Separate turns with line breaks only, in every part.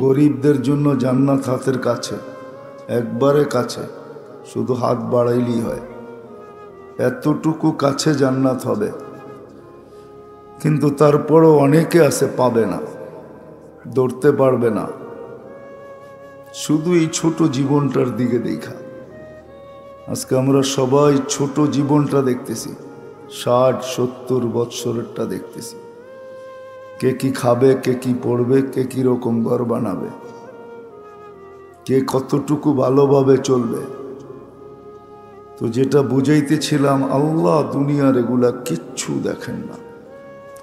গরিবদের জন্য জান্নাত হাতের কাছে, একবারে কাছে, শুধু হাত বাড়াইলেই হয়। এতটুকু কাছে জান্নাত হবে। কিন্তু তারপরও অনেকে আছে পাবে না, ধরতে পারবে না, শুধু এই ছোট জীবনটার দিকে দেখা। আজকে আমরা সবাই ছোট জীবনটা দেখতেছি, 60-70 বৎসরেরটা দেখতেছি। কে কি খাবে, কে কি পড়বে, কে কি রকম ঘর বানাবে, কে কতটুকু ভালোভাবে চলবে। তো যেটা বুঝাইতেছিলাম, আল্লাহ দুনিয়ার এগুলা কিচ্ছু দেখেন না।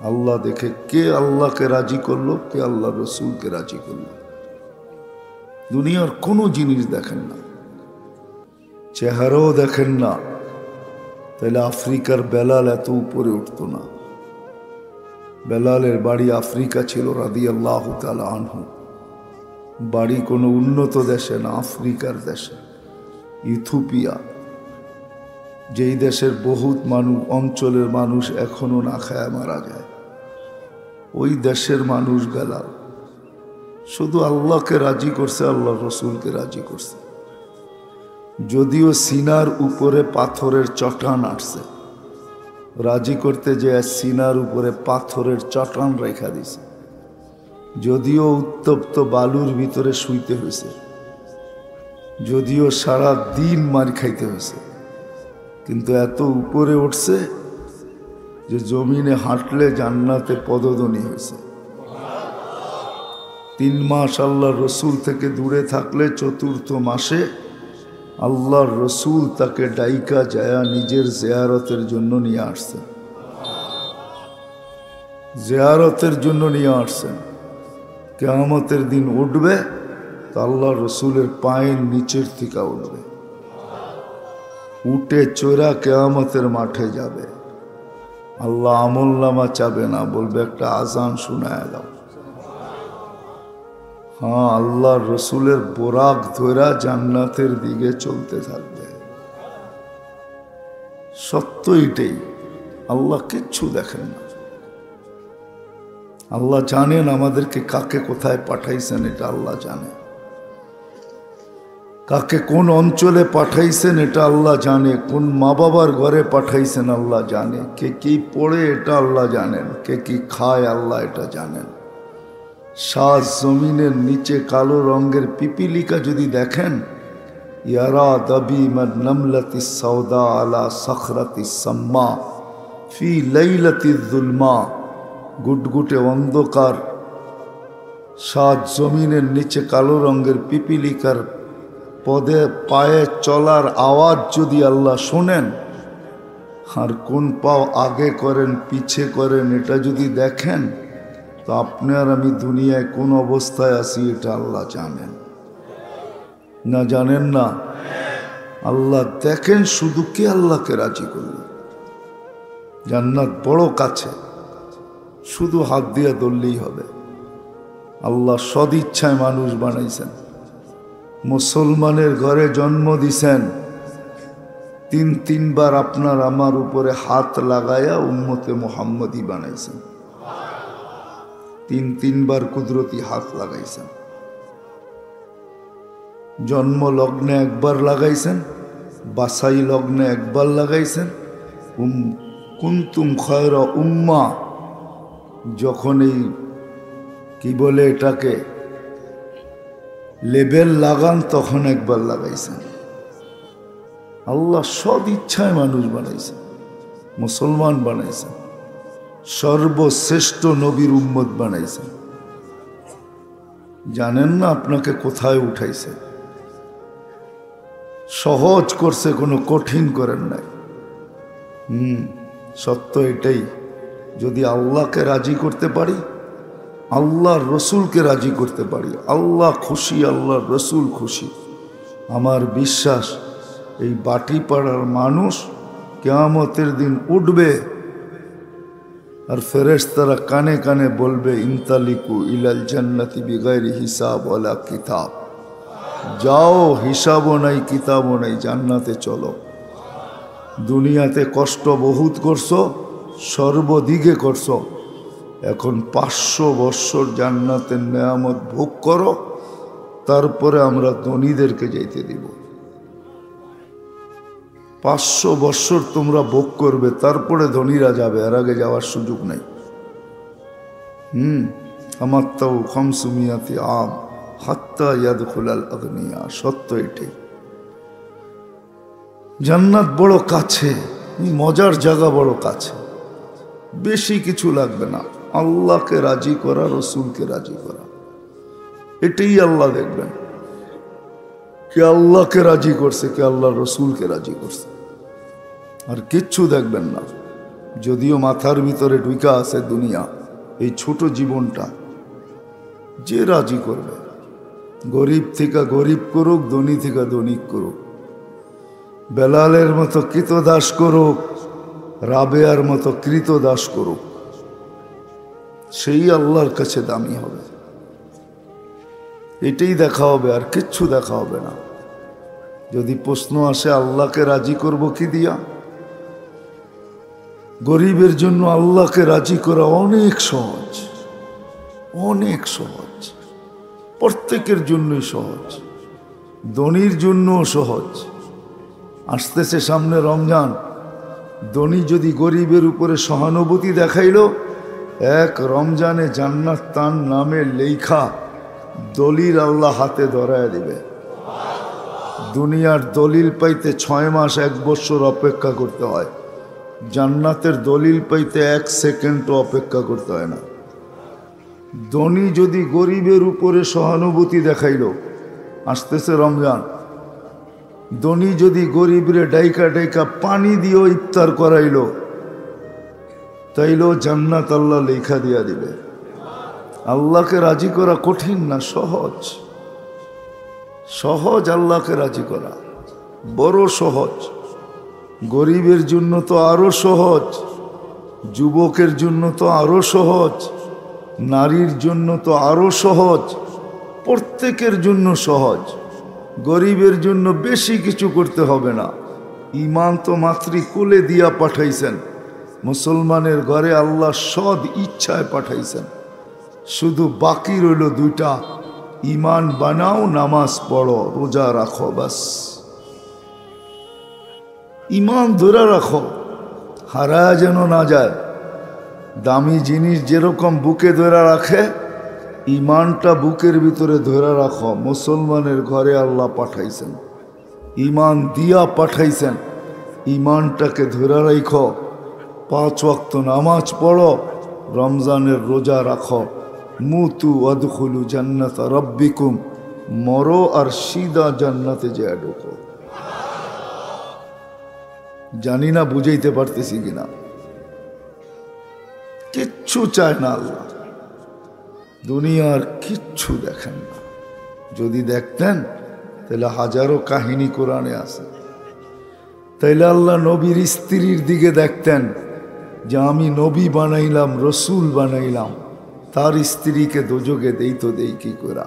আল্লাহ দেখে কে আল্লাহকে রাজি করলো, কে আল্লাহ রসুলকে রাজি করলো। দুনিয়ার কোনো জিনিস দেখেন না, চেহারাও দেখেন না। তাহলে আফ্রিকার বেলাল এত উপরে উঠতো না। বেলালের বাড়ি আফ্রিকা ছিল রাদিয়াল্লাহু তাআলা আনহু। বাড়ি কোনো উন্নত দেশে না, আফ্রিকার দেশে, ইথিওপিয়া, যেই দেশের বহুত মানুষ, অঞ্চলের মানুষ এখনো না খায় মারা যায়। ওই দেশের মানুষ বেলাল শুধু আল্লাহকে রাজি করছে, আল্লাহ রসুলকে রাজি করছে। যদিও সিনার উপরে পাথরের চটান আসছে, রাজি করতে যে সিনার উপরে পাথরের চটান রেখা দিছে। যদিও উত্তপ্ত বালুর ভিতরে শুইতে হয়েছে, যদিও সারা দিন মার খাইতে হয়েছে, কিন্তু এত উপরে উঠছে যে জমিনে হাঁটলে জান্নাতে পদধ্বনি হয়েছে। 3 মাস আল্লাহর রসুল থেকে দূরে থাকলে 4র্থ মাসে আল্লাহর রসুল তাকে ডাইকা যায়া নিজের জিয়ারতের জন্য নিয়ে আসছেন। জিয়ারতের জন্য নিয়ে আসছেন। কিয়ামতের দিন উঠবে তো আল্লাহর রসুলের পায়ের নিচের থেকে উঠবে, উঠে চোরা কিয়ামতের মাঠে যাবে। আল্লাহ আমলনামা চাবে না, বলবে একটা আজান শোনায় দাও। হ্যাঁ, আল্লাহর রসুলের বোরাক ধরা জান্নাতের দিকে চলতে থাকবে। সত্য এটাই, আল্লাহ কিচ্ছু দেখেন না। আল্লাহ জানেন আমাদেরকে কাকে কোথায় পাঠাইছেন, এটা আল্লাহ জানে। কাকে কোন অঞ্চলে পাঠাইছেন এটা আল্লাহ জানে। কোন মা বাবার ঘরে পাঠাইছেন আল্লাহ জানে। কে কি পড়ে এটা আল্লাহ জানেন। কে কি খায় আল্লাহ এটা জানেন। সাত জমিনের নিচে কালো রঙের পিপিলিকা যদি দেখেন, ইয়ারা দাবিমান নামলাতি সাউদা আলা সখরাতি সাম্মা ফি লাইলাতি যুলমা, গুটগুটে অন্ধকার সাত জমিনের নিচে কালো রঙের পিপিলিকার পদে পায়ে চলার আওয়াজ যদি আল্লাহ শোনেন, আর কোন পাও আগে করেন পিছে করেন এটা যদি দেখেন, তো আপনি আর আমি দুনিয়ায় কোন অবস্থায় আছি এটা আল্লাহ জানেন না? জানেন না? আল্লাহ দেখেন শুধু কে আল্লাহকে রাজি করল। জান্নাত বড় কাছে, শুধু হাত দিয়ে ধরলেই হবে। আল্লাহ সদিচ্ছায় মানুষ বানাইছেন, মুসলমানের ঘরে জন্ম দিছেন। 3-3 বার আপনার আমার উপরে হাত লাগায়া উম্মতে মুহাম্মদী বানাইছেন। 3-3 বার কুদরতি হাত লাগাইছেন। জন্ম লগ্নে একবার লাগাইছেন, বাসাই লগ্নে একবার লাগাইছেন। কুনতুম খায়রা উম্মা, যখন এই কি বলে এটাকে লেবেল লাগান তখন একবার লাগাইছেন। আল্লাহ সদ ইচ্ছায় মানুষ বানাইছেন, মুসলমান বানাইছেন, সর্বশ্রেষ্ঠ নবীর উম্মত বানাইছেন। জানেন না আপনাকে কোথায় উঠাইছে? সহজ করছে, কোনো কঠিন করেন নাই। সত্য এটাই। যদি আল্লাহকে রাজি করতে পারি, আল্লাহর রসুলকে রাজি করতে পারি, আল্লাহ খুশি, আল্লাহর রসুল খুশি, আমার বিশ্বাস এই বাটিপাড়ার মানুষ কিয়ামতের দিন উঠবে আর ফেরেশতারা কানে কানে বলবে, ইনতালিকু ইলাল জান্নাতি বিগাইরি হিসাব ওয়ালা কিতাব, যাও, হিসাবও নাই কিতাবও নাই, জান্নাতে চলো। দুনিয়াতে কষ্ট বহুত করছো, সর্বদিকে করছো, এখন 500 বৎসর জান্নাতের নেয়ামত ভোগ করো, তারপরে আমরা ধনীদেরকে যাইতে দিব। 500 বৎসর তোমরা ভোগ করবে, তারপরে ধনীরা যাবে, এর আগে যাওয়ার সুযোগ নাই। আমার তাও খামসুমিয়াতি আম হাত্তা ইয়াদখুলাল আগনিয়া। সত্য এটাই। জান্নাত বড় কাছে, মজার জায়গা বড় কাছে, বেশি কিছু লাগবে না। আল্লাহকে রাজি করা, রসুলকে রাজি করা, এটাই আল্লাহ দেখবেন। কে আল্লাহকে রাজি করছে, কে আল্লাহ রসুলকে রাজি করছে, আর কিচ্ছু দেখবেন না। যদিও মাথার ভিতরে ঢুকা আছে দুনিয়া, এই ছোট জীবনটা যে রাজি করবে, গরিব থেকে গরিব করুক, ধনী থেকে ধনী করুক, বেলালের মতো কৃতদাস করুক, রাবেয়ার মতো কৃতদাস করুক, সেই আল্লাহর কাছে দামি হবে। এটাই দেখা হবে, আর কিচ্ছু দেখা হবে না। যদি প্রশ্ন আসে আল্লাহকে রাজি করব কি দিয়া, গরিবের জন্য আল্লাহকে রাজি করা অনেক সহজ, অনেক সহজ, প্রত্যেকের জন্যই সহজ, ধনীর জন্যও সহজ। আসতেছে সামনে রমজান, ধনী যদি গরিবের উপরে সহানুভূতি দেখাইল, এক রমজানে জান্নাত তার নামে লেখা দলিল আল্লাহ হাতে ধরায় দিবে। দুনিয়ার দলিল পাইতে 6 মাস 1 বছর অপেক্ষা করতে হয়, জান্নাতের দলিল পাইতে 1 সেকেন্ডও অপেক্ষা করতে হয় না। ধনী যদি গরিবের উপরে সহানুভূতি দেখাইল, আসতেছে রমজান, ধনী যদি গরিবরে ডাইকা ডাইকা পানি দিয়েও ইফতার করাইল, তাইলেও জান্নাত আল্লাহ লেখা দিয়া দিবে। আল্লাহকে রাজি করা কঠিন না, সহজ। সহজ আল্লাহকে রাজি করা, বড় সহজ। গরিবের জন্য তো আরো সহজ, যুবকের জন্য তো আরো সহজ, নারীর জন্য তো আরো সহজ, প্রত্যেকের জন্য সহজ। গরিবের জন্য বেশি কিছু করতে হবে না। ঈমান তো মাতৃ কোলে দিয়া পাঠাইছেন, মুসলমানের ঘরে আল্লাহ সদ ইচ্ছায় পাঠাইছেন। শুধু বাকি রইল 2টা, ঈমান বানাও, নামাজ পড়ো, রোজা রাখো, বাস। ঈমান ধরে রাখো, হারায় যেন না যায়। দামি জিনিস যেরকম বুকে ধরে রাখে, ঈমানটা বুকের ভিতরে ধরে রাখো। মুসলমানের ঘরে আল্লাহ পাঠাইছেন, ঈমান দিয়া পাঠাইছেন, ঈমানটাকে ধরে রাখো। 5 ওয়াক্ত নামাজ পড়ো, রমজানের রোজা রাখো। মুতু আদখুলু জান্নাত রব্বিকুম, মরো আর সিধা জান্নাতে যায় ঢোকো। জানি না বুঝাইতে পারতেছি কিনা। কিচ্ছু চায় না আল্লাহ, দুনিয়ার কিচ্ছু দেখেন না। যদি দেখতেন তাহলে হাজারো কাহিনী কোরআনে আছে। তাইলে আল্লাহ নবীর স্ত্রীর দিকে দেখতেন যে আমি নবী বানাইলাম, রসুল বানাইলাম, তার স্ত্রীকে দোজগে দেই তো দেই কি করা।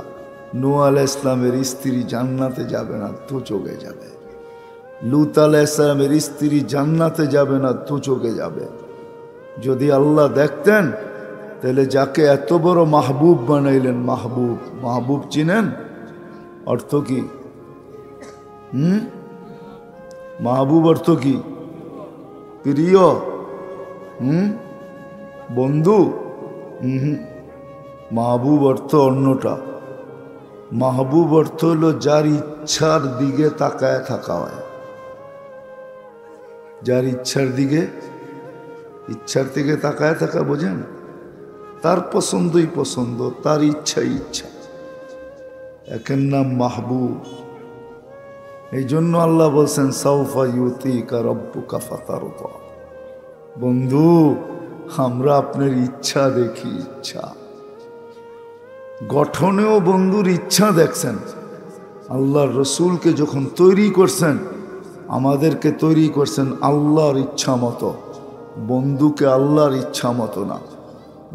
নূহ আলাইহিস সালামের স্ত্রী জান্নাতে যাবে না, দোজগে যাবে। লূত আলাইহিস সালামের স্ত্রী জান্নাতে যাবে না, দোজগে যাবে। যদি আল্লাহ দেখতেন তাহলে যাকে এত বড় মাহবুব বানাইলেন, মাহবুব, মাহবুব চিনেন অর্থ কি? মাহবুব অর্থ কি? প্রিয়, বন্ধু। মাহবুব অর্থ অন্যটা। মাহবুব অর্থ হলো যার ইচ্ছার দিকে তাকায় থাকা হয়, যার ইচ্ছার দিকে, ইচ্ছার দিকে তাকায় থাকা, বোঝেন? তার পছন্দই পছন্দ, তার ইচ্ছাই ইচ্ছা, একের নাম মাহবুব। এই জন্য আল্লাহ বলছেন সাউফা ইউতিকা রাব্বুকা ফাতারদা। বন্ধু, আমরা আপনার ইচ্ছা দেখি, ইচ্ছা গঠনেও বন্ধুর ইচ্ছা দেখছেন। আল্লাহর রসুলকে যখন তৈরি করছেন, আমাদেরকে তৈরি করছেন আল্লাহর ইচ্ছা মতো, বন্ধুকে আল্লাহর ইচ্ছা মতো না।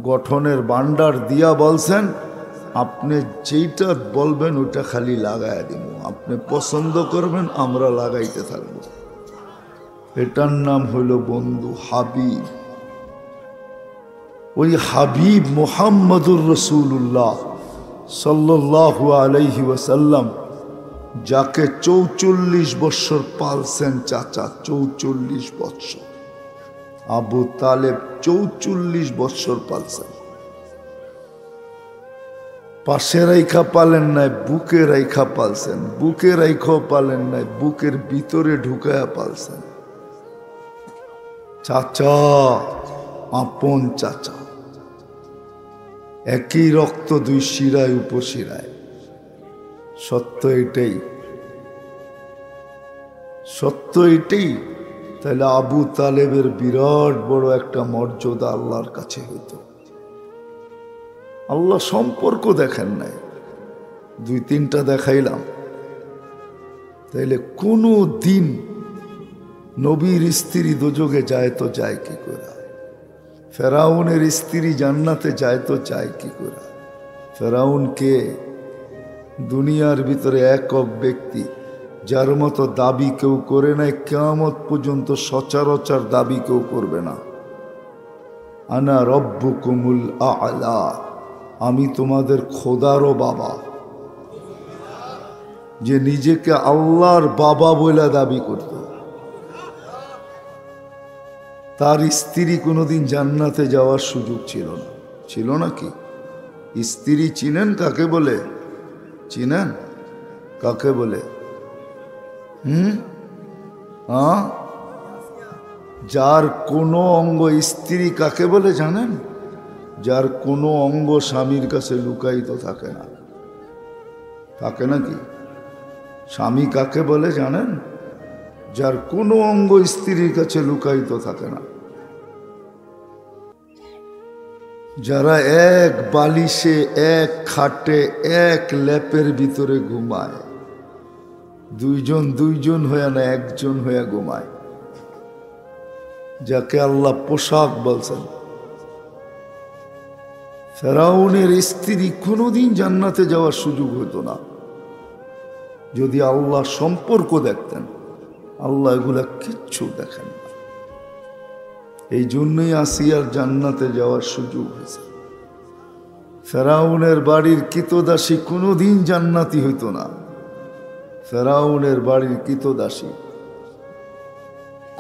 গঠনের ভান্ডার দিয়া বলছেন আপনি যেইটা বলবেন ওটা খালি লাগায় দিব, আপনি পছন্দ করবেন, আমরা লাগাইতে থাকবো। এটার নাম হইল বন্ধু, হাবিব। ওই হাবিব মুহাম্মদুর রাসূলুল্লাহ সাল্লাল্লাহু আলাইহি ওয়াসাল্লাম, যাকে 44 বৎসর পালছেন চাচা, 44 বৎসর। আবু তালেব 44 বৎসর পালছেন। পাশে রাইখা পালেন নাই, বুকে রাইখা পালছেন। বুকে রাইখাও পালেন নাই, বুকের ভিতরে ঢুকায়া পালছেন। চাচা, আপন চাচা, একই রক্ত, দুই শিরায় উপশিরায়। সত্য এটাই, সত্য এটাই। তাহলে আবু তালেবের বিরাট বড় একটা মর্যাদা আল্লাহর কাছে হইতো। আল্লাহ সম্পর্ক দেখেন নাই, 2-3টা দেখাইলাম। তাইলে কোনো দিন নবীর স্ত্রী দোজগে যায় তো যায় কি করে? ফেরাউনের স্ত্রী জান্নাতে যায় তো যায় কি করে? ফেরাউনকে দুনিয়ার ভিতরে একক ব্যক্তি, যার মতো দাবি কেউ করে নাই, কিয়ামত পর্যন্ত সচরাচর দাবি কেউ করবে না। আনা রব্বুকুমুল আ'লা, আমি তোমাদের খোদারও বাবা। যে নিজেকে আল্লাহর বাবা বলে দাবি করত, তার স্ত্রী কোনোদিন জান্নাতে যাওয়ার সুযোগ ছিল না। ছিল নাকি? স্ত্রী চিনেন কাকে বলে? চিনেন কাকে বলে? যার কোনো অঙ্গ স্ত্রী কাকে বলে জানেন? যার কোনো অঙ্গ স্বামীর কাছে লুকায়িত থাকে না। থাকে নাকি? স্বামী কাকে বলে জানেন? যার কোনো অঙ্গ স্ত্রীর কাছে লুকায়িত থাকে না। যারা এক বালিশে, এক খাটে, এক ল্যাপের ভিতরে ঘুমায়, দুইজন হয়ে না, একজন হয়ে ঘুমায়, যাকে আল্লাহ পোশাক বলছেন। ফেরাউনের স্ত্রী কোনোদিন জান্নাতে যাওয়ার সুযোগ হতো না যদি আল্লাহ সম্পর্ক দেখতেন। আল্লাহ এগুলা কিচ্ছু দেখেন না। এই জন্যই আসিয়ার জান্নাতে যাওয়ার সুযোগ হয়েছে। ফেরাউনের বাড়ির কৃতদাসী কোনোদিন জান্নাতি হইতো না। ফেরাউনের বাড়ির কৃতদাসী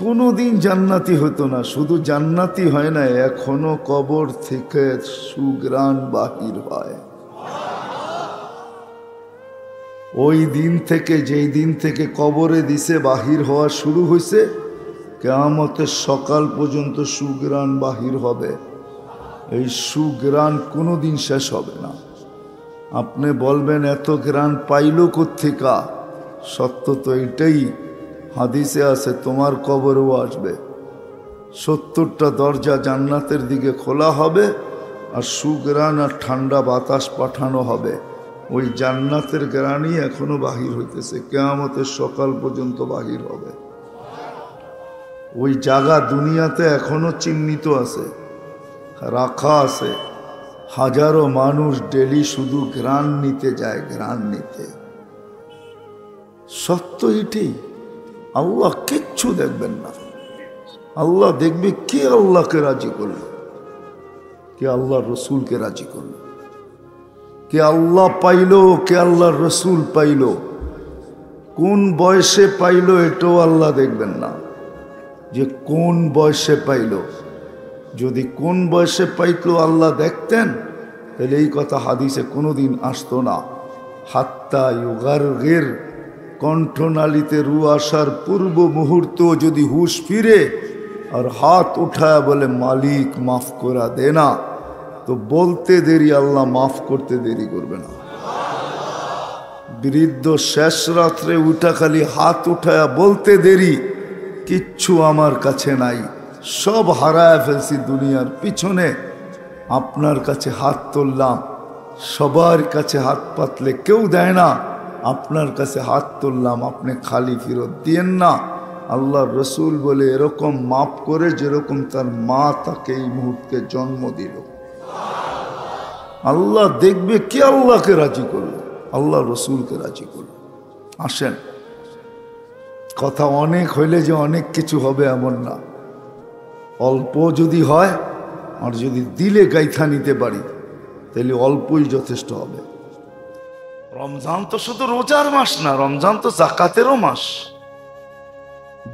কোনোদিন জান্নাতি হতো না। শুধু জান্নাতি হয় না, এখনো কবর থেকে সুঘ্রাণ বাহির হয়। ওই দিন থেকে, যেই দিন থেকে কবরে দিছে, বাহির হওয়া শুরু হয়েছে, কিয়ামতের সকাল পর্যন্ত সুঘ্রাণ বাহির হবে। এই সুঘ্রাণ কোনোদিন শেষ হবে না। আপনি বলবেন এত ঘ্রাণ পাইল কোত্থেকা? সত্য তো এটাই, হাদিসে আছে, তোমার কবরেও আসবে। 70টা দরজা জান্নাতের দিকে খোলা হবে, আর সুঘ্রাণ আর ঠান্ডা বাতাস পাঠানো হবে। ওই জান্নাতের ঘ্রাণই এখনো বাহির হইতেছে, কিয়ামতের সকাল পর্যন্ত বাহির হবে। ওই জায়গা দুনিয়াতে এখনো চিহ্নিত আছে, রাখা আছে। হাজারো মানুষ ডেলি শুধু ঘ্রাণ নিতে যায়, ঘ্রাণ নিতে। সত্য এটাই। আল্লাহ কিচ্ছু দেখবেন না। আল্লাহ দেখবে কে আল্লাহকে রাজি করলো, কে আল্লাহর রসুলকে রাজি করলো, কে আল্লাহ পাইলো, কে আল্লাহর রসুল পাইলো, কোন বয়সে পাইলো, এটাও আল্লাহ দেখবেন না যে কোন বয়সে পাইলো। যদি কোন বয়সে পাইতো আল্লাহ দেখতেন, তাহলে এই কথা হাদিসে কোনোদিন আসতো না। হাত্তা ইউগারগির, কণ্ঠনালীতে রু আসার পূর্ব মুহূর্ত যদি হুশ ফিরে আর হাত উঠায় বলে মালিক মাফ করা দে না, তো বলতে দেরি, আল্লাহ মাফ করতে দেরি করবে না। বৃদ্ধ শেষ রাত্রে উঠা খালি হাত উঠায়া বলতে দেরি, কিচ্ছু আমার কাছে নাই, সব হারায় ফেলছি দুনিয়ার পিছনে, আপনার কাছে হাত তুললাম। সবার কাছে হাত পাতলে কেউ দেয় না, আপনার কাছে হাত তুললাম, আপনি খালি ফেরত দিয়েন না। আল্লাহর রসুল বলে এরকম মাফ করে যেরকম তার মা তাকে এই মুহূর্তে জন্ম দিল। আল্লাহ দেখবে কে আল্লাহকে রাজি করলো, আল্লাহ রসুলকে রাজি করলো। আসেন, কথা অনেক হইলে যে অনেক কিছু হবে এমন না। অল্প যদি হয় আর যদি দিলে গাইথা নিতে পারি তাহলে অল্পই যথেষ্ট হবে। রমজান তো শুধু রোজার মাস না, রমজান তো জাকাতেরও মাস।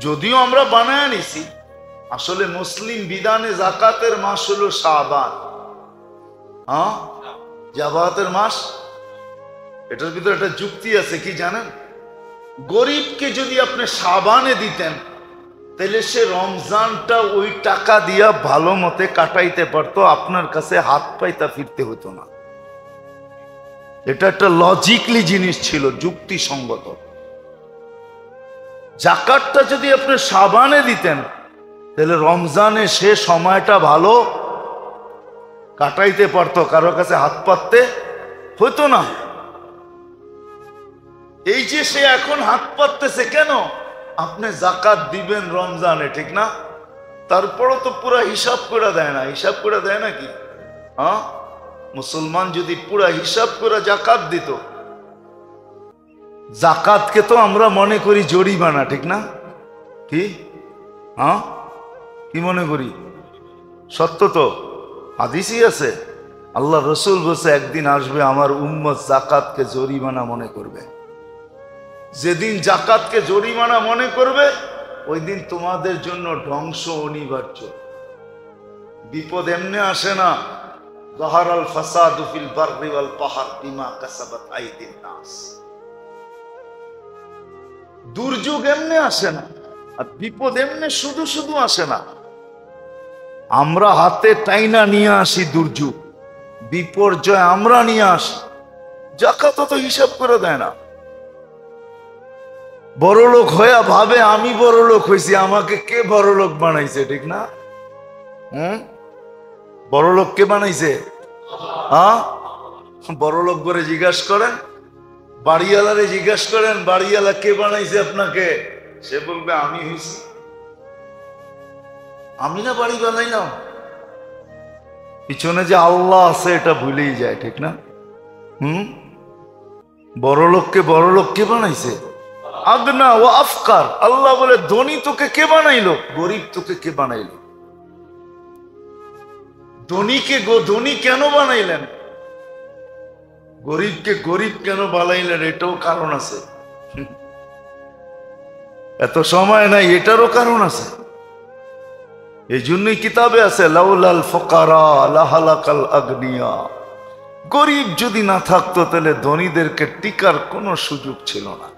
যদিও আমরা বানায় নিছি, আসলে মুসলিম বিধানে জাকাতের মাস হলো শাবান। হ্যাঁ, জাকাতের মাস। এটার ভিতরে একটা যুক্তি আছে, কি জানেন? গরিবকে যদি আপনি শাবানে দিতেন তাহলে সে রমজানটা ওই টাকা দিয়া ভালো মতে কাটাইতে পারতো, আপনার কাছে হাত পাইতা ফিরতে হতো না। এটা একটা লজিকলি জিনিস ছিল, যুক্তিসঙ্গত। জাকাতটা যদি আপনি শাবানে দিতেন তাহলে রমজানে সে সময়টা ভালো কাটাইতে পারতো, কারো কাছে হাত পাততে হতো না। এই যে সে এখন হাত পাততেছে কেন? আপনি জাকাত দিবেন রমজানে, ঠিক না? তারপরও তো পুরা হিসাব করে দেয় না। হিসাব করে দেয় নাকি? হ্যাঁ, মুসলমান যদি পুরা হিসাব করে জাকাত দিত, জাকাতকে তো আমরা মনে করি জরিমানা, ঠিক না? কি? হ্যাঁ, কি মনে করি? সত্য তো, হাদিসই আছে। আল্লাহ রসুল বলছে একদিন আসবে আমার উম্মত জাকাতকে জরিমানা মনে করবে। যেদিন জাকাতকে জরিমানা মনে করবে ওই দিন তোমাদের জন্য ধ্বংস অনিবার্য। বিপদ এমনি আসে না, যাহারাল ফাসাদু ফিল বাররি ওয়াল বাহর বিমা কাসাবাত আইদিন নাস। দুর্যোগ এমনি আসে না, আর বিপদ এমনি শুধু শুধু আসে না। আমরা হাতে টাইনা নিয়ে আসি দুর্যোগ, বিপর্যয় আমরা নিয়ে আসি। জাকাত তো হিসাব করে দেয় না। বড়লোক হইয়া ভাবে আমি বড়লোক হয়েছি, আমাকে কে বড়লোক বানাইছে, ঠিক না? বড়লোক কে বানাইছে? হ্যাঁ, বড়লোক করে জিজ্ঞাসা করেন, বাড়িওয়ালারে জিজ্ঞাসা করেন বাড়িওয়ালা কে বানাইছে আপনাকে, সে বলবে আমি হয়েছি। আমি না বাড়ি বানাইলাম, পিছনে যে আল্লাহ আছে এটা ভুলেই যায়, ঠিক না? বড়লোককে বড়লোক কে বানাইছে? আগনা ও আফকার। আল্লাহ বলে ধনী তোকে কে বানাইলো, গরিব তোকে কে বানাইলো? ধনীকে ধনী কেন বানাইলেন, গরিবকে গরিব কেন বানাইলেন, এটাও কারণ আছে। এত সময় নাই, এটারও কারণ আছে। এই জন্যই কিতাবে আছে লাউলাল ফুকারা লাহালাকাল আগনিয়া। গরিব যদি না থাকতো তাহলে ধনীদেরকে টিকার কোনো সুযোগ ছিল না।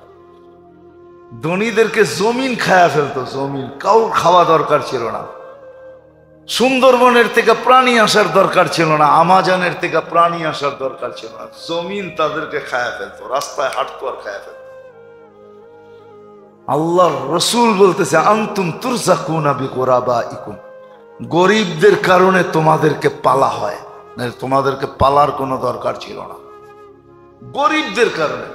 ধনীদেরকে জমিন খায়া ফেলতো, জমিন কাউর খাওয়া দরকার ছিল না। সুন্দরবনের থেকে প্রাণী আসার দরকার ছিল না, আমাজনের থেকে প্রাণী আসার দরকার ছিল না। জমিন তাদেরকে খায়া ফেলতো, রাস্তায় হাঁটতো আর খায়া ফেলতো। আল্লাহর রসুল বলতেছে আনতুম তুরজাকুনা বিকুরাবাইকুম, গরিবদের কারণে তোমাদেরকে পালা হয়, তোমাদেরকে পালার কোনো দরকার ছিল না। গরিবদের কারণে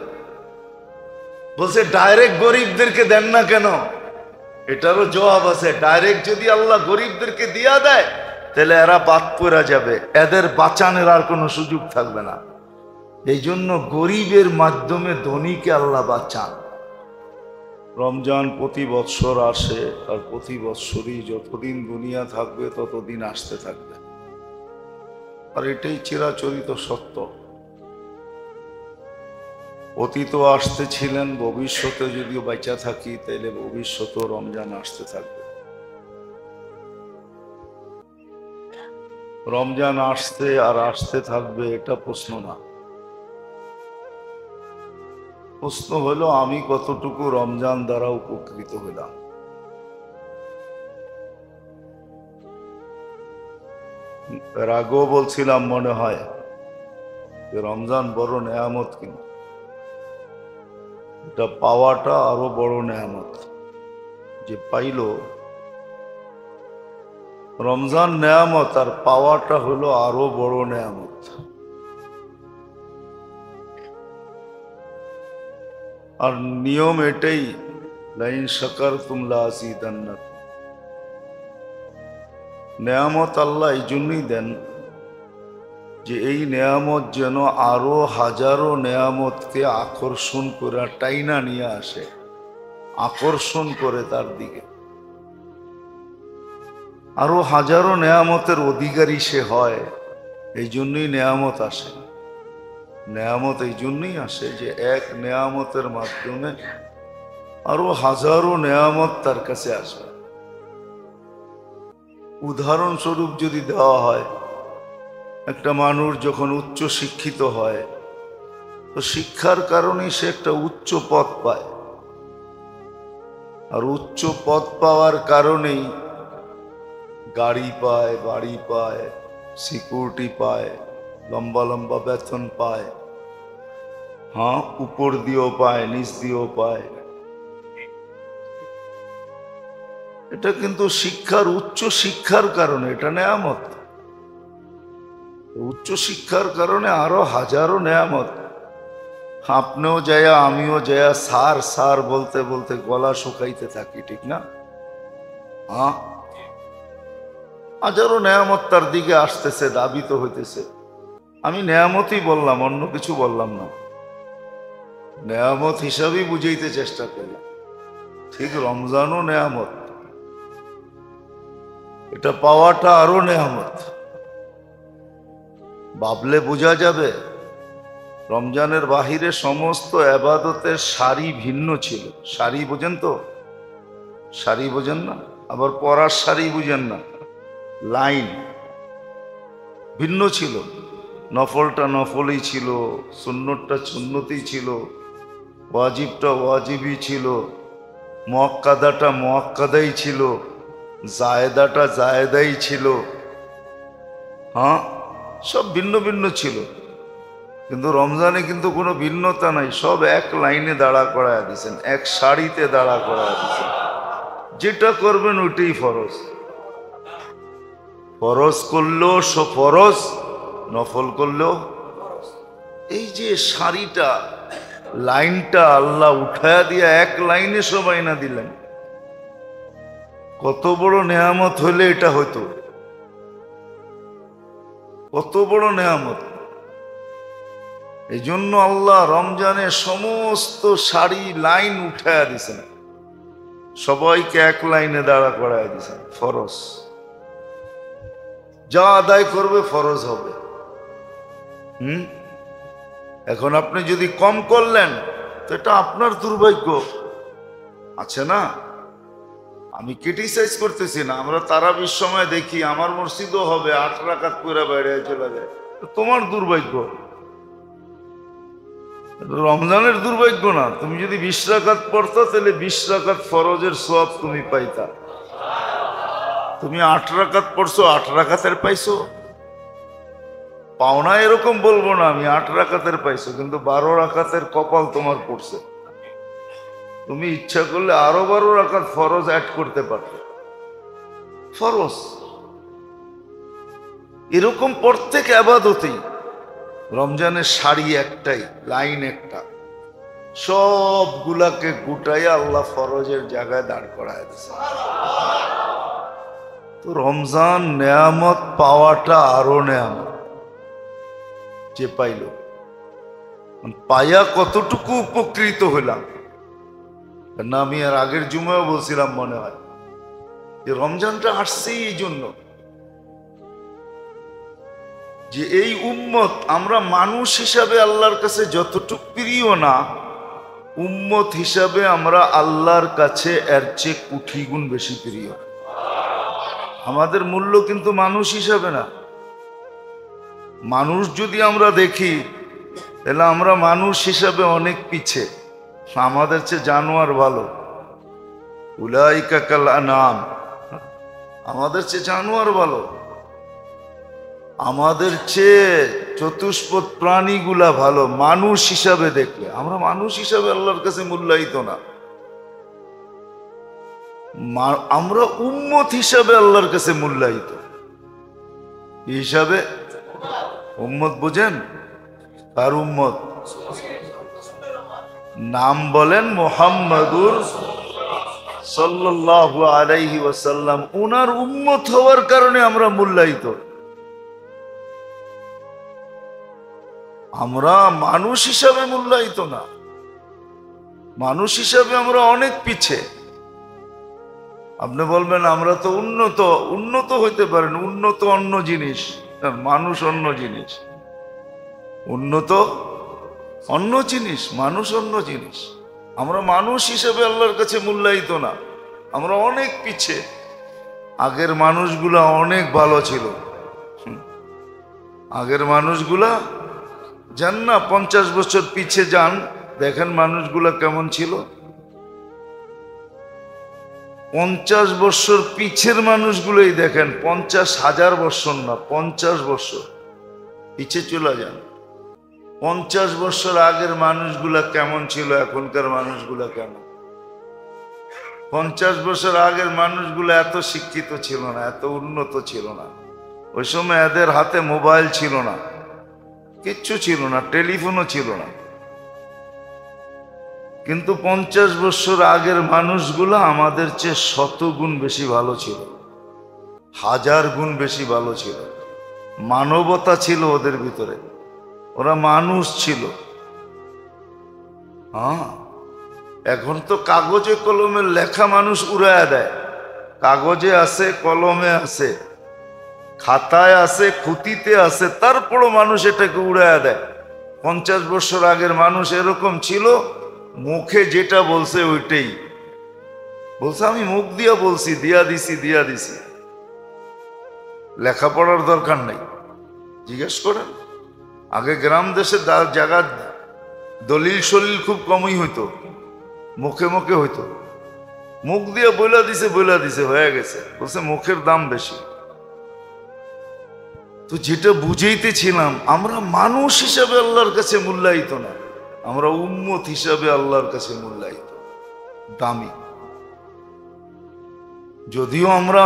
বলছে, ডাইরেক্ট গরিবদেরকে দেন না কেন? এটারও জবাব আছে। ডাইরেক্ট যদি আল্লাহ গরিবদেরকে দিয়া দেয় তাহলে এরা বাদ পড়া যাবে, এদের বাঁচানোর আর কোনো সুযোগ থাকবে না। এই জন্য গরিবের মাধ্যমে ধনীকে আল্লাহ বাঁচান। রমজান প্রতি বৎসর আসে, আর প্রতি বৎসরই যতদিন দুনিয়া থাকবে ততদিন আসতে থাকবে, আর এটাই চিরাচরিত সত্য। অতীত আসতেছিলেন, ভবিষ্যতে যদিও বাঁচা থাকি তাইলে ভবিষ্যতেও রমজান আসতে থাকবে। রমজান আসতে আর আসতে থাকবে এটা প্রশ্ন না। প্রশ্ন হলো আমি কতটুকু রমজান দ্বারা উপকৃত হলাম। এর আগেও বলছিলাম মনে হয় যে রমজান বড় নেয়ামত, কিন্তু এটা পাওয়াটা আরো বড় নেয়ামত। যে পাইল রমজান নেয়ামত, আর পাওয়াটা হলো আরো বড় নেয়ামত। আর নিয়ম এটাই, লাইন শাকারতুম লাযীদান্নাকুম। নেয়ামত আল্লাহ এই জন্যই দেন যে এই নেয়ামত যেন আরো হাজারো নেয়ামতকে আকর্ষণ করে টাইনা নিয়ে আসে, আকর্ষণ করে তার দিকে। আরো হাজারো নেয়ামতের অধিকারী সে হয়। এই জন্যই নেয়ামত আসে। নেয়ামত এই জন্যই আসে যে এক নেয়ামতের মাধ্যমে আরো হাজারো নেয়ামত তার কাছে আসবে। উদাহরণস্বরূপ যদি দেওয়া হয়, একটা মানুষ যখন উচ্চ শিক্ষিত হয়, তো শিক্ষার কারণেই সে একটা উচ্চ পদ পায়। আর উচ্চ পদ পাওয়ার কারণেই গাড়ি পায়, বাড়ি পায়, সিকিউরিটি পায়, লম্বা লম্বা বেতন পায়। হ্যাঁ, উপর দিয়েও পায়, নিচ দিয়েও পায়। এটা কিন্তু শিক্ষার, উচ্চ শিক্ষার কারণে এটা নেয়ামত। উচ্চ শিক্ষার কারণে আরো হাজারো নেয়ামত। আপনিও যায়া আমিও যায়া স্যার স্যার বলতে বলতে গলা শুকাইতে থাকি, ঠিক না? হ্যাঁ, হাজারো নেয়ামত তার দিকে আসতেছে, দাবিত হইতেছে। আমি নেয়ামতই বললাম, অন্য কিছু বললাম না। নেয়ামত হিসাবেই বুঝাইতে চেষ্টা করলাম। ঠিক রমজানও নেয়ামত, এটা পাওয়াটা আরো নেয়ামত। ভাবলে বোঝা যাবে রমজানের বাহিরে সমস্ত আবাদতের সারি ভিন্ন ছিল। সারি বোঝেন তো? সারি বোঝেন না? আবার পড়ার সারি বুঝেন না? লাইন ভিন্ন ছিল। নফলটা নফলই ছিল, সুন্নতটা সুন্নতই ছিল, ওয়াজিবটা ওয়াজিবই ছিল, মুআক্কাদাটা মুআক্কাদাই ছিল, জায়েদাটা জায়েদাই ছিল। হ্যাঁ, সব ভিন্ন ভিন্ন ছিল। কিন্তু রমজানে কিন্তু কোনো ভিন্নতা নাই, সব এক লাইনে দাঁড়া করায় দিয়েছেন, এক সারিতে দাঁড়া করায় দিয়েছেন। যেটা করবেন ওইটাই ফরজ। ফরজ করলেও ফরজ, নফল করলেও। এই যে সারিটা, লাইনটা আল্লাহ উঠায়া দিয়া এক লাইনে সবাই না দিলেন, কত বড় নেয়ামত হইলে এটা হইতো। কত বড় নেয়ামত। এই জন্য আল্লাহ রমজানে সমস্ত সারি লাইন উঠায়া দিছেন, সবাইকে এক লাইনে দাঁড়া করায় দিছেন। ফরজ যা আদায় করবে ফরজ হবে। এখন আপনি যদি কম করলেন তো এটা আপনার দুর্ভাগ্য। আছে না? আমি ক্রিটিসাইজ করতেছি না। আমরা তারাবির সময় দেখি আমার মসজিদও হবে 8 রাকাত পড়ে বাইরে চলে যায়, তোমার দুর্ভাগ্য। রমজানের দুর্ভাগ্য না। তুমি যদি 20 রাকাত পড়তো তাহলে 20 রাকাত ফরজের সওয়াব তুমি পাইতা। তুমি 8 রাকাত পড়ছো, 8 রাকাতের পাইছো, পাও না এরকম বলবো না আমি। 8 রাকাতের পাইছো, কিন্তু 12 রাকাতের কপাল তোমার পড়ছে। তুমি ইচ্ছা করলে আরো 12 রাকাত ফরজ অ্যাড করতে পারতে। ফরজ এরকম প্রত্যেক ইবাদতেই রমজানের সারি একটাই, লাইন একটা, সবগুলাকে গুটাইয়া আল্লাহ ফরজের জায়গায় দাঁড় করায় দিয়েছে। তো রমজান নেয়ামত পাওয়াটা আরো নেয়ামত। যে পাইল, পাইয়া কতটুকু উপকৃত হইলাম না। আমি আর আগের জুমায় বলছিলাম মনে হয় যে রমজানটা আসছে এই জন্য যে এই উম্মত, আমরা মানুষ হিসাবে আল্লাহর কাছে যতটুকু প্রিয় না, উম্মত হিসাবে আমরা আল্লাহর কাছে এর চেয়ে কোটি গুণ বেশি প্রিয়। আমাদের মূল্য কিন্তু মানুষ হিসাবে না। মানুষ যদি আমরা দেখি তাহলে আমরা মানুষ হিসাবে অনেক পিছে, আমাদের চেয়ে জানোয়ার ভালো। উলাইকা কাল আনআম, আমাদের চেয়ে জানোয়ার ভালো, আমাদের চেয়ে চতুষ্পদ প্রাণীগুলা ভালো। মানুষ হিসাবে দেখলে আমরা মানুষ হিসাবে আল্লাহর কাছে মূল্যায়িত না। আমরা উম্মত হিসাবে আল্লাহর কাছে মূল্যায়িত। হিসাবে উম্মত বুঝেন? আর উম্মত নাম বলেন মুহাম্মাদুর সাল্লাল্লাহু আলাইহি ওয়াসাল্লাম। উনার উম্মত হওয়ার কারণে আমরা মূল্যায়িত। আমরা মানুষ হিসাবে মূল্যায়িত না। মানুষ হিসাবে আমরা অনেক পিছে। আপনি বলবেন আমরা তো উন্নত, উন্নত হইতে পারেন, উন্নত অন্য জিনিস, আর মানুষ অন্য জিনিস। উন্নত অন্য জিনিস, মানুষ অন্য জিনিস। আমরা মানুষ হিসেবে আল্লাহর কাছে মূল্যায়িত না, আমরা অনেক পিছে। আগের মানুষগুলা অনেক ভালো ছিল। আগের মানুষগুলা যান না, 50 বছর পিছে যান, দেখেন মানুষগুলা কেমন ছিল। 50 বছর পিছের মানুষগুলোই দেখেন, 50,000 বছর না, 50 বছর পিছে চলে যান। 50 বছর আগের মানুষগুলা কেমন ছিল, এখনকার মানুষগুলা কেমন। 50 বছর আগের মানুষগুলো এত শিক্ষিত ছিল না, এত উন্নত ছিল না। ওই সময় এদের হাতে মোবাইল ছিল না, কিচ্ছু ছিল না, টেলিফোনও ছিল না। কিন্তু 50 বছর আগের মানুষগুলো আমাদের চেয়ে 100 গুণ বেশি ভালো ছিল, 1000 গুণ বেশি ভালো ছিল। মানবতা ছিল ওদের ভিতরে, ওরা মানুষ ছিল। হ্যাঁ, এখন তো কাগজে কলমে লেখা মানুষ উড়াইয়া দেয়। কাগজে আছে, কলমে আছে, খাতায় আছে, খুঁতিতে আছে, তারপরও মানুষ এটাকে উড়াইয়া দেয়। 50 বছর আগের মানুষ এরকম ছিল, মুখে যেটা বলছে ওইটাই বলছে। আমি মুখ দিয়া বলছি, দিয়া দিছি, দিয়া দিছি। লেখাপড়ার দরকার নাই, জিজ্ঞেস করেন। আগে গ্রাম দেশে জায়গা দলিল সলিল খুব কমই হইতো, মুখে মুখে হইতো। মুখ দিয়ে বইলা দিছে হয়ে গেছে, বলছে মুখের দাম বেশি। তো যেটা বুঝাইতেছিলাম, আমরা মানুষ হিসাবে আল্লাহর কাছে মূল্যায়িত না, আমরা উম্মত হিসাবে আল্লাহর কাছে মূল্যায়িত, দামি। যদিও আমরা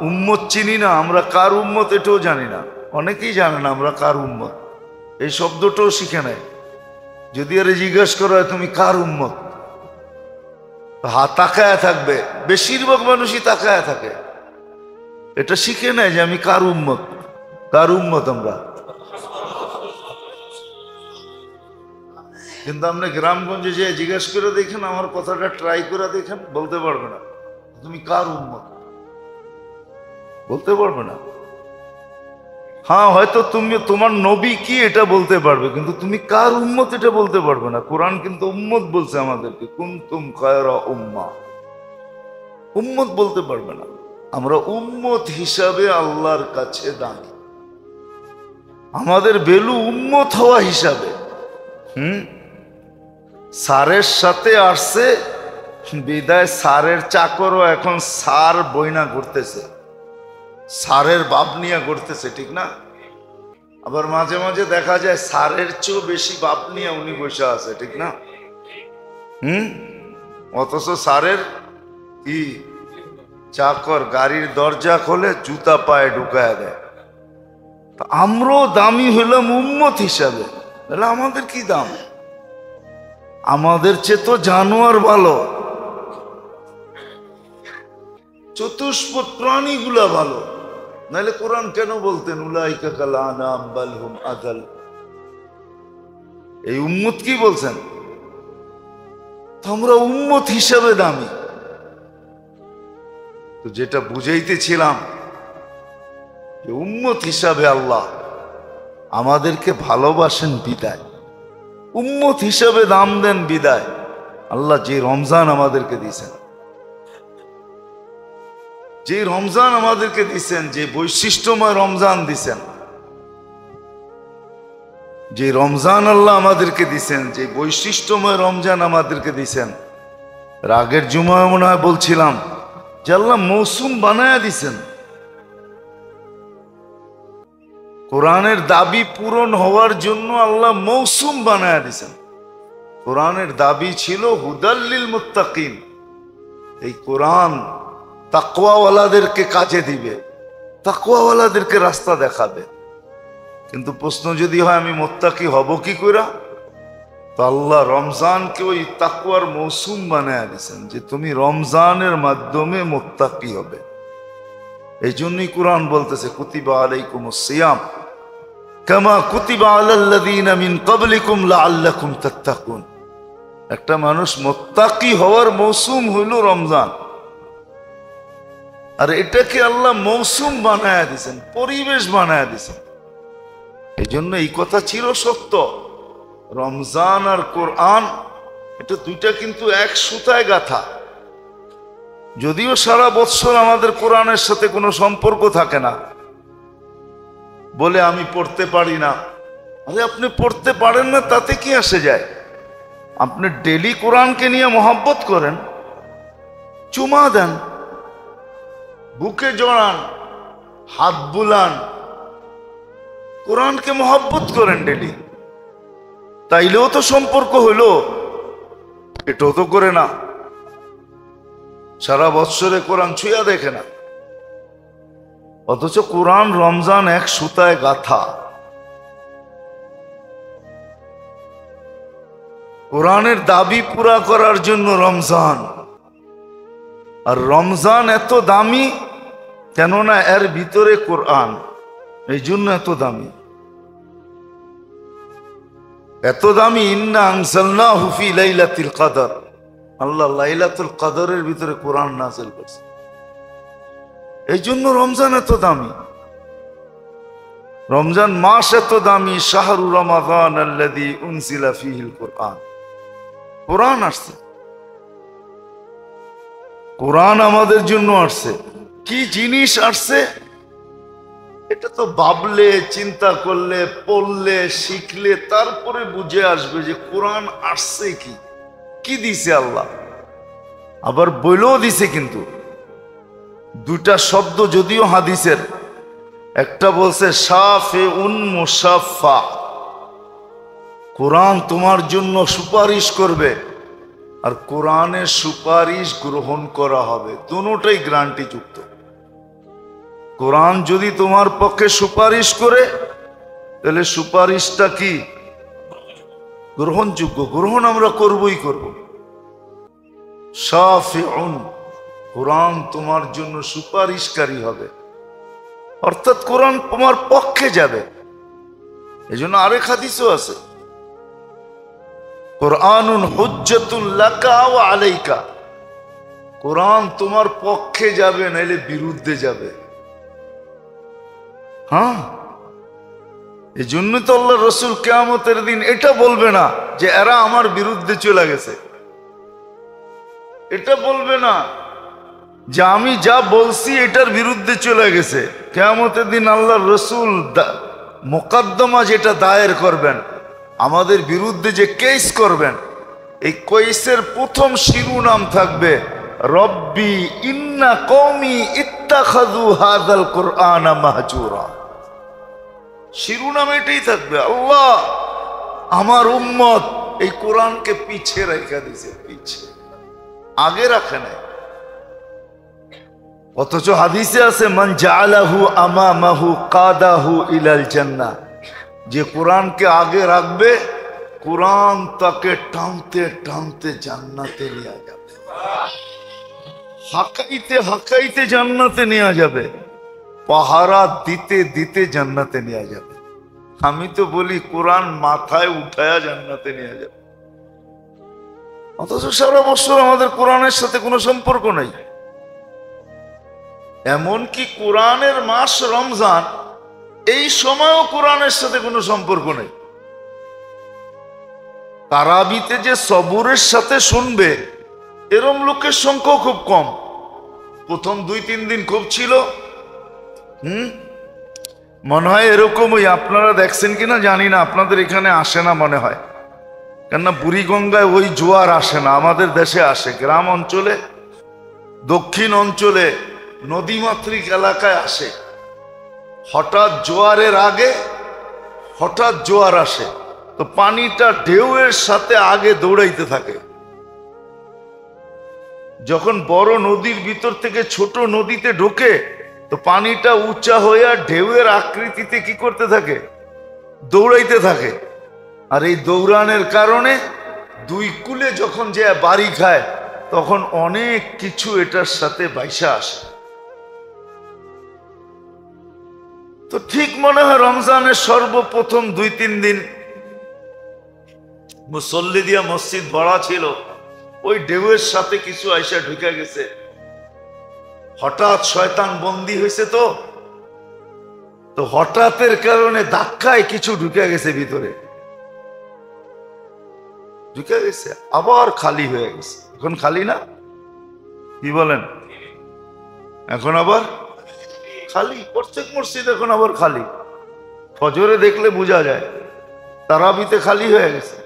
উম্মত চিনি না, আমরা কার উম্মত এটাও জানি না। অনেকেই জানে না আমরা কার উম্মত, এই শব্দটাও শিখে নেয়। যদি আরে জিজ্ঞেস করা হয় তুমি কার উম্মত, তাকায় থাকবে, বেশিরভাগ মানুষই তাকায় থাকে। এটা শিখে নেয় যে আমি কার উম্মত, কার উম্মত আমরা। কিন্তু আপনি গ্রামগঞ্জে যে জিজ্ঞেস করে দেখেন, আমার কথাটা ট্রাই করে দেখেন, বলতে পারবে না তুমি কার উম্মত, বলতে পারবে না। হ্যাঁ, হয়তো তুমি তোমার নবী কি এটা বলতে পারবে, কিন্তু তুমি কার উম্মত এটা বলতে পারবে না। কোরআন কিন্তু উম্মত বলছে আমাদেরকে, কুনতুম খায়রা উম্মাহ, উম্মত বলতে পারবে না। আমরা উম্মত হিসাবে আল্লাহর কাছে দাঁড়ি, আমাদের বেলু উম্মত হওয়া হিসাবে। সারের সাথে আসছে বিদায়, সারের চাকরও এখন সার বইনা করতেছে, সারের বাপ নিয়ে করতেছে, ঠিক না? আবার মাঝে মাঝে দেখা যায় সারের চেয়েও বেশি বাপ নিয়ে উনি বসে আছে, ঠিক না? অথচ সারের কি চাকর গাড়ির দরজা খোলে, জুতা পায়ে ঢুকায় দেয়। আমরাও দামি হইলাম উম্মত হিসাবে, তাহলে আমাদের কি দাম? আমাদের চেয়ে তো জানোয়ার ভালো, চতুষ্পদ প্রাণীগুলা ভালো। নাহলে কোরআন কেন বলতেন উলাইকা কাল আনাম বাল হুম আদাল? এই উম্মত কি বলছেন? আমরা উম্মত হিসাবে দামি। তো যেটা বুঝাইতেছিলাম, যে উম্মত হিসাবে আল্লাহ আমাদেরকে ভালোবাসেন বিদায়, উম্মত হিসাবে দাম দেন বিদায়। আল্লাহ যে রমজান আমাদেরকে দিয়েছেন, যে রমজান আমাদেরকে দিছেন, যে বৈশিষ্ট্যময় রমজান দিছেন, যে রমজান আল্লাহ আমাদেরকে দিছেন, যে বৈশিষ্ট্যময় রমজান আমাদেরকে দিছেন। রাগের জুমায় মনে হয় বলছিলাম যে আল্লাহ মৌসুম বানায়া দিছেন। কোরআনের দাবি পূরণ হওয়ার জন্য আল্লাহ মৌসুম বানায়া দিছেন। কোরআনের দাবি ছিল হুদাল্লিল মুত্তাকিন, এই কোরআন তাকওয়াওয়ালাদেরকে কাজে দিবে, তাকওয়াওয়ালাদেরকে রাস্তা দেখাবে। কিন্তু প্রশ্ন যদি হয় আমি মুত্তাকি হব কি করে, তো আল্লাহ রমজানকে ওই তাকওয়ার মৌসুম বানায়া দিয়েছেন, যে তুমি রমজানের মাধ্যমে মুত্তাকি হবে। এই জন্যই কোরআন বলতেছে কুতিবা আলাইকুমুস সিয়াম কামা কুতিবা আলাল্লাযীনা মিন ক্বাবলিকুম লাআল্লাকুম তাত্তাকুন। একটা মানুষ মুত্তাকি হওয়ার মৌসুম হইল রমজান। আর এটাকে আল্লাহ মৌসুম বানায়া দিছেন, পরিবেশ বানায়া দিছেন। এই জন্য এই কথা ছিল সত্য, রমজান আর কোরআন এটা দুইটা কিন্তু এক সুতায় গাথা। যদিও সারা বৎসর আমাদের কোরআনের সাথে কোনো সম্পর্ক থাকে না, বলে আমি পড়তে পারি না। আরে আপনি পড়তে পারেন না তাতে কি আসে যায়? আপনি ডেলি কোরআনকে নিয়ে মহব্বত করেন, চুমা দেন, বুকে জড়ান, হাত বুলান, কোরআনকে মহব্বত করেন ডেলি, তাইলেও তো সম্পর্ক হইল। এটাও তো করে না, সারা বৎসরে কোরআন ছুঁয়া দেখে না, অথচ কোরআন রমজান এক সুতায় গাথা। কোরআনের দাবি পুরা করার জন্য রমজান, আর রমজান এত দামি কেননা এর ভিতরে কোরআন, এই জন্য এত দামি। এত দামি, ইন্না আনজালনাহু ফি লাইলাতুল কদর, আল্লাহ লাইলাতুল কদরের ভিতরে কোরআন নাযিল করেছে। এই জন্য রমজান এত দামি, রমজান মাস এত দামি। শাহরু রমাদান আল্লাযী উনজিলা ফীহিল কোরআন, কোরআন আসছে, কোরআন আমাদের জন্য আসছে। কি জিনিস আসছে এটা তো ভাবলে, চিন্তা করলে, পড়লে, শিখলে তারপরে বুঝে আসবে যে কোরআন আসছে কি, কি দিছে আল্লাহ। আবার বইলেও দিছে, কিন্তু দুইটা শব্দ যদিও হাদিসের, একটা বলছে শাফিউন মুশাফফা, কোরআন তোমার জন্য সুপারিশ করবে, আর কোরআনের সুপারিশ গ্রহণ করা হবে, দুটোটাই গ্যারান্টি যুক্ত। কোরআন যদি তোমার পক্ষে সুপারিশ করে তাহলে সুপারিশটা কি গ্রহণযোগ্য, গ্রহণ আমরা করবই করব। শাফিউন, কোরআন তোমার জন্য সুপারিশকারী হবে, অর্থাৎ কোরআন তোমার পক্ষে যাবে। এই জন্য আরেক হাদিসও আছে, কোরআনুন হুজ্জাতুল লাকা ওয়া আলাইকা, কোরআন তোমার পক্ষে যাবে নাইলে বিরুদ্ধে যাবে। হ্যাঁ, এই জন্য তো আল্লাহ রসুল কিয়ামতের দিন এটা বলবে না যে এরা আমার বিরুদ্ধে চলে গেছে, এটা বলবে না যে আমি যা বলছি এটার বিরুদ্ধে চলে গেছে। কিয়ামতের দিন আল্লাহ রসুল মোকদ্দমা যেটা দায়ের করবেন, আমাদের বিরুদ্ধে যে কেস করবেন, এই কেসের প্রথম শিরোনাম থাকবে রব্বি ইন্না কওমি ইত্তাখাযু হাযাল কুরআনা মাহজুরা। শিরোনাম এটাই থাকবে, আল্লাহ আমার উম্মত এই কোরআনকে পিছে রেখে দিয়েছে, পিছে, আগে রাখে নাই। অথচ হাদিসে আছে মান জাআলাহু আমামাহু কাদাহু ইলাল জান্নাহ, যে কোরআনকে আগে রাখবে কোরআন তাকে টানতে টানতে জান্নাতে নিয়ে যাবে, হাকাইতে হাকাইতে জান্নাতে নিয়ে যাবে, পাহারা দিতে দিতে জান্নাতে নিয়ে যাবে। আমি তো বলি কোরআন মাথায় উঠায়া জান্নাতে নিয়ে যাবে, অথচ সারা বছর আমাদের কোরআনের সাথে কোনো সম্পর্ক নাই। এমনকি কোরআনের মাস রমজান, এই সময়ও কোরআনের সাথে কোনো সম্পর্ক নেই। তারাবিতে যে সবুরের সাথে শুনবে এরম লোকের সংখ্যা খুব কম। প্রথম 2-3 দিন খুব ছিল, মনে হয় এরকমই। আপনারা দেখছেন কিনা জানি না, আপনাদের এখানে আসে না মনে হয়, কেননা বুড়িগঙ্গায় ওই জোয়ার আসে না, আমাদের দেশে আসে। গ্রাম অঞ্চলে, দক্ষিণ অঞ্চলে, নদীমাতৃক এলাকায় আসে। হঠাৎ জোয়ারের আগে হঠাৎ জোয়ার আসে, তো পানিটা ঢেউয়ের সাথে আগে দৌড়াইতে থাকে। যখন বড় নদীর ভিতর থেকে ছোট নদীতে ঢোকে, তো পানিটা উঁচা হয়ে ঢেউয়ের আকৃতিতে কি করতে থাকে, দৌড়াইতে থাকে। আর এই দৌড়ানোর কারণে দুই কূলে যখন যে বাড়ি খায়, তখন অনেক কিছু এটার সাথে বাইসা আসে। তো ঠিক মনে হয় রমজানের সর্বপ্রথম 2-3 দিন মুসল্লি দিয়া মসজিদ ভরা ছিল, ওই ঢেউয়ের সাথে কিছু আইসা ঢুকে গেছে। হঠাৎ শয়তান বন্দী হয়েছে, তো হঠাৎের কারণে ধাক্কায় কিছু ঢুকে গেছে ভিতরে, ঢুকে গেছে, আবার খালি হয়ে গেছে। এখন খালি না? কি বলেন? এখন আবার খালি। প্রত্যেক মসজিদ এখন আবার খালি। ফজরে দেখলে বোঝা যায়, তারাবিতে খালি হয়ে গেছে।